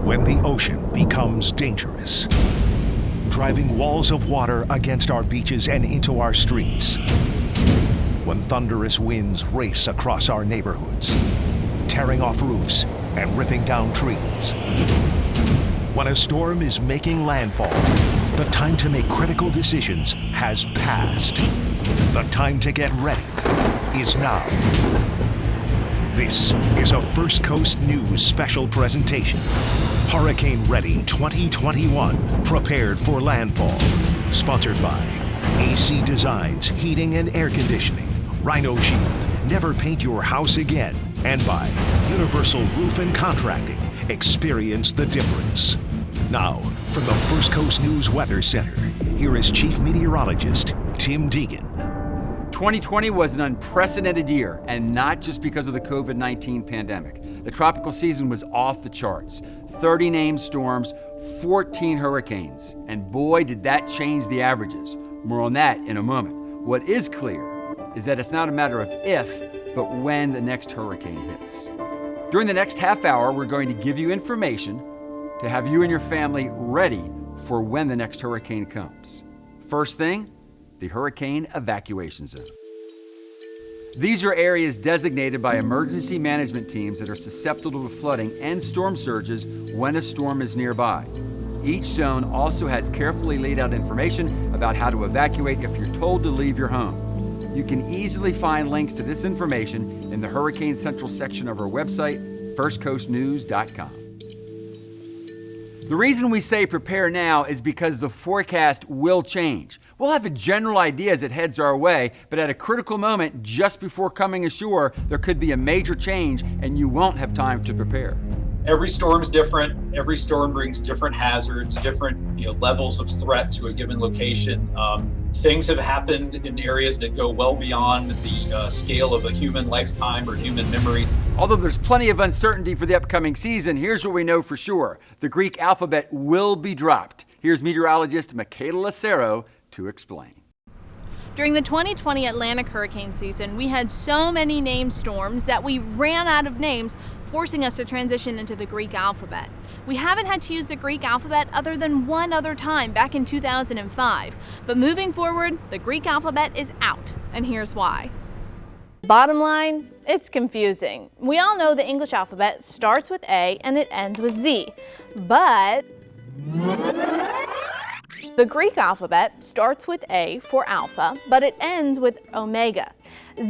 When the ocean becomes dangerous, driving walls of water against our beaches and into our streets. When thunderous winds race across our neighborhoods, tearing off roofs and ripping down trees. When a storm is making landfall, the time to make critical decisions has passed. The time to get ready is now. This is a First Coast News special presentation. Hurricane Ready 2021, prepared for landfall. Sponsored by AC Designs, Heating and Air Conditioning, Rhino Shield, Never Paint Your House Again, and by Universal Roof and Contracting. Experience the difference. Now, from the First Coast News Weather Center, here is Chief Meteorologist Tim Deegan. 2020 was an unprecedented year, and not just because of the COVID-19 pandemic. The tropical season was off the charts. 30 named storms, 14 hurricanes, and boy, did that change the averages. More on that in a moment. What is clear is that it's not a matter of if, but when the next hurricane hits. During the next half hour, we're going to give you information to have you and your family ready for when the next hurricane comes. First thing, the hurricane evacuation zone. These are areas designated by emergency management teams that are susceptible to flooding and storm surges when a storm is nearby. Each zone also has carefully laid out information about how to evacuate if you're told to leave your home. You can easily find links to this information in the Hurricane Central section of our website, firstcoastnews.com. The reason we say prepare now is because the forecast will change. We'll have a general idea as it heads our way, but at a critical moment just before coming ashore, there could be a major change and you won't have time to prepare. Every storm is different. Every storm brings different hazards, different levels of threat to a given location. Things have happened in areas that go well beyond the scale of a human lifetime or human memory. Although there's plenty of uncertainty for the upcoming season, here's what we know for sure. The Greek alphabet will be dropped. Here's meteorologist Michaela Lucero to explain. During the 2020 Atlantic hurricane season, we had so many named storms that we ran out of names, forcing us to transition into the Greek alphabet. We haven't had to use the Greek alphabet other than one other time back in 2005. But moving forward, the Greek alphabet is out, and here's why. Bottom line, it's confusing. We all know the English alphabet starts with A and it ends with Z, but the Greek alphabet starts with A for alpha, but it ends with omega.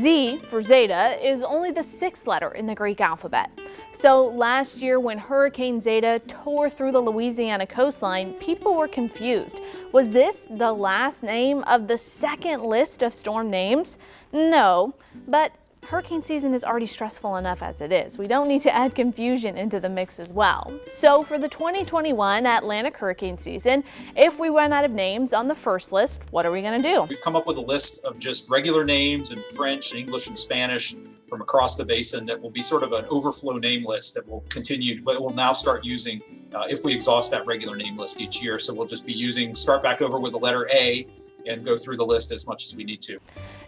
Z for zeta is only the sixth letter in the Greek alphabet. So last year when Hurricane Zeta tore through the Louisiana coastline, people were confused. Was this the last name of the second list of storm names? No, but hurricane season is already stressful enough as it is. We don't need to add confusion into the mix as well. So for the 2021 Atlantic hurricane season, if we run out of names on the first list, what are we going to do? We've come up with a list of just regular names in French, English, and Spanish from across the basin that will be sort of an overflow name list that will continue, but we'll now start using if we exhaust that regular name list each year. So we'll just be start back over with the letter A and go through the list as much as we need to.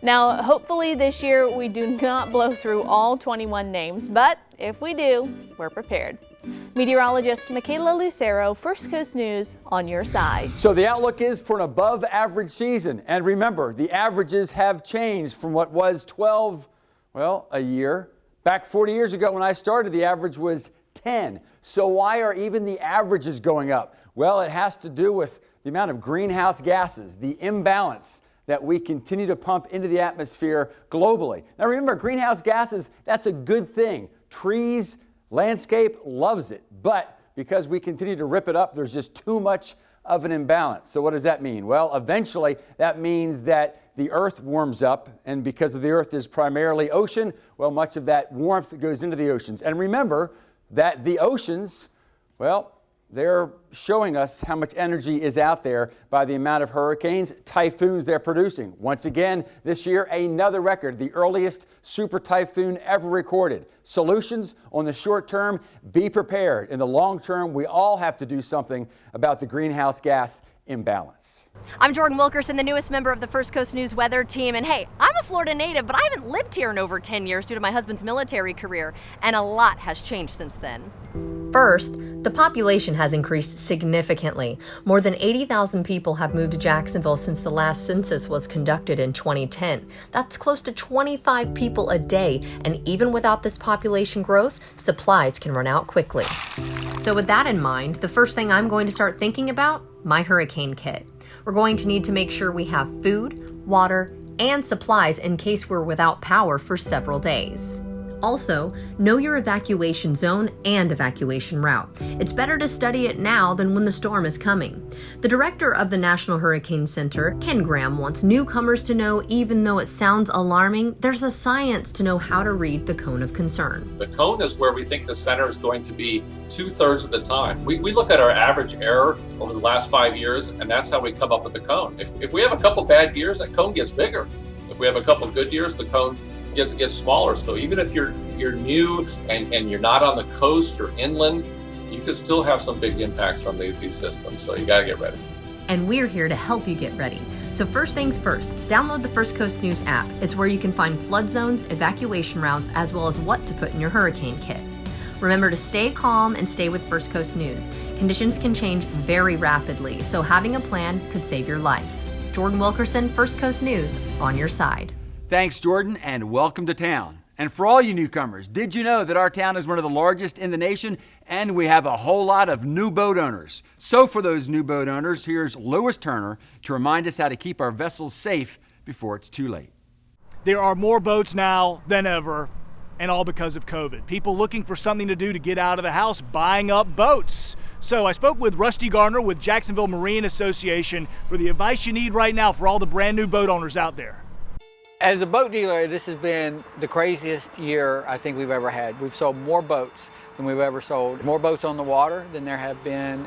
Now, hopefully this year we do not blow through all 21 names, but if we do, we're prepared. Meteorologist Michaela Lucero, First Coast News, on your side. So the outlook is for an above average season. And remember, the averages have changed from what was 12, a year. Back 40 years ago when I started, the average was 10. So why are even the averages going up? Well, it has to do with the amount of greenhouse gases, the imbalance that we continue to pump into the atmosphere globally. Now remember, greenhouse gases, that's a good thing. Trees, landscape loves it. But because we continue to rip it up, there's just too much of an imbalance. So what does that mean? Well, eventually that means that the earth warms up, and because the earth is primarily ocean, well, much of that warmth goes into the oceans. And remember that the oceans, they're showing us how much energy is out there by the amount of hurricanes, typhoons they're producing. Once again, this year, another record, the earliest super typhoon ever recorded. Solutions on the short term, be prepared. In the long term, we all have to do something about the greenhouse gas imbalance. I'm Jordan Wilkerson, the newest member of the First Coast News weather team. And hey, I'm a Florida native, but I haven't lived here in over 10 years due to my husband's military career, and a lot has changed since then. First, the population has increased significantly. More than 80,000 people have moved to Jacksonville since the last census was conducted in 2010. That's close to 25 people a day, and even without this population growth, supplies can run out quickly. So with that in mind, the first thing I'm going to start thinking about, my hurricane kit. We're going to need to make sure we have food, water, and supplies in case we're without power for several days. Also, know your evacuation zone and evacuation route. It's better to study it now than when the storm is coming. The director of the National Hurricane Center, Ken Graham, wants newcomers to know, even though it sounds alarming, there's a science to know how to read the cone of concern. The cone is where we think the center is going to be 2/3 of the time. We look at our average error over the last 5 years, and that's how we come up with the cone. If we have a couple bad years, that cone gets bigger. If we have a couple good years, the cone gets smaller. So even if you're new and you're not on the coast or inland, you could still have some big impacts from these systems. So you got to get ready. And we're here to help you get ready. So first things first, download the First Coast News app. It's where you can find flood zones, evacuation routes, as well as what to put in your hurricane kit. Remember to stay calm and stay with First Coast News. Conditions can change very rapidly, so having a plan could save your life. Jordan Wilkerson, First Coast News, on your side. Thanks, Jordan, and welcome to town. And for all you newcomers, did you know that our town is one of the largest in the nation, and we have a whole lot of new boat owners? So for those new boat owners, here's Lewis Turner to remind us how to keep our vessels safe before it's too late. There are more boats now than ever, and all because of COVID. People looking for something to do to get out of the house, buying up boats. So I spoke with Rusty Gardner with Jacksonville Marine Association for the advice you need right now for all the brand new boat owners out there. As a boat dealer, this has been the craziest year I think we've ever had. We've sold more boats than we've ever sold. More boats on the water than there have been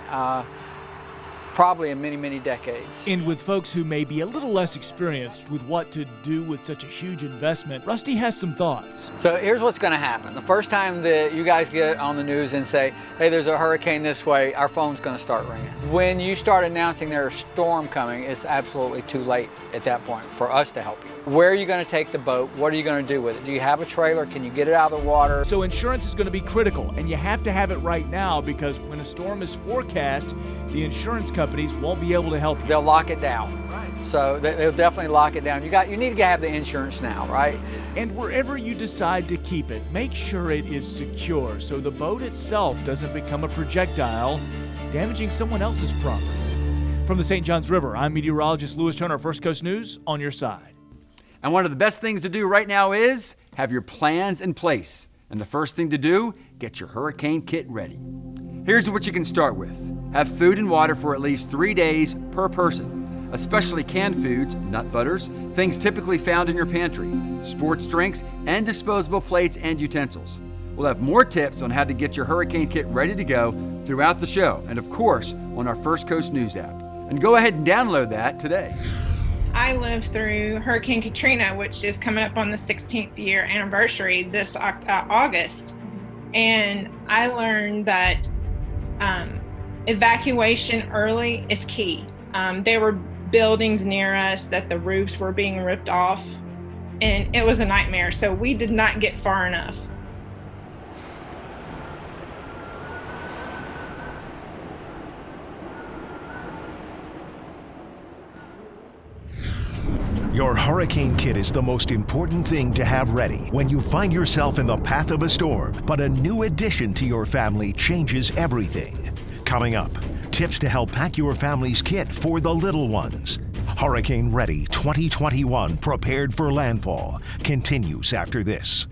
probably in many, many decades. And with folks who may be a little less experienced with what to do with such a huge investment, Rusty has some thoughts. So here's what's going to happen. The first time that you guys get on the news and say, hey, there's a hurricane this way, our phone's going to start ringing. When you start announcing there's a storm coming, it's absolutely too late at that point for us to help you. Where are you going to take the boat? What are you going to do with it? Do you have a trailer? Can you get it out of the water? So insurance is going to be critical, and you have to have it right now because when a storm is forecast, the insurance companies won't be able to help you. They'll lock it down. Right. So they'll definitely lock it down. You need to have the insurance now, right? And wherever you decide to keep it, make sure it is secure so the boat itself doesn't become a projectile, damaging someone else's property. From the St. Johns River, I'm meteorologist Lewis Turner, First Coast News, on your side. And one of the best things to do right now is have your plans in place. And the first thing to do, get your hurricane kit ready. Here's what you can start with. Have food and water for at least 3 days per person, especially canned foods, nut butters, things typically found in your pantry, sports drinks, and disposable plates and utensils. We'll have more tips on how to get your hurricane kit ready to go throughout the show, and of course, on our First Coast News app. And go ahead and download that today. I lived through Hurricane Katrina, which is coming up on the 16th year anniversary this August. And I learned that evacuation early is key. There were buildings near us that the roofs were being ripped off, and it was a nightmare. So we did not get far enough. Your hurricane kit is the most important thing to have ready when you find yourself in the path of a storm, but a new addition to your family changes everything. Coming up, tips to help pack your family's kit for the little ones. Hurricane Ready 2021 Prepared for Landfall continues after this.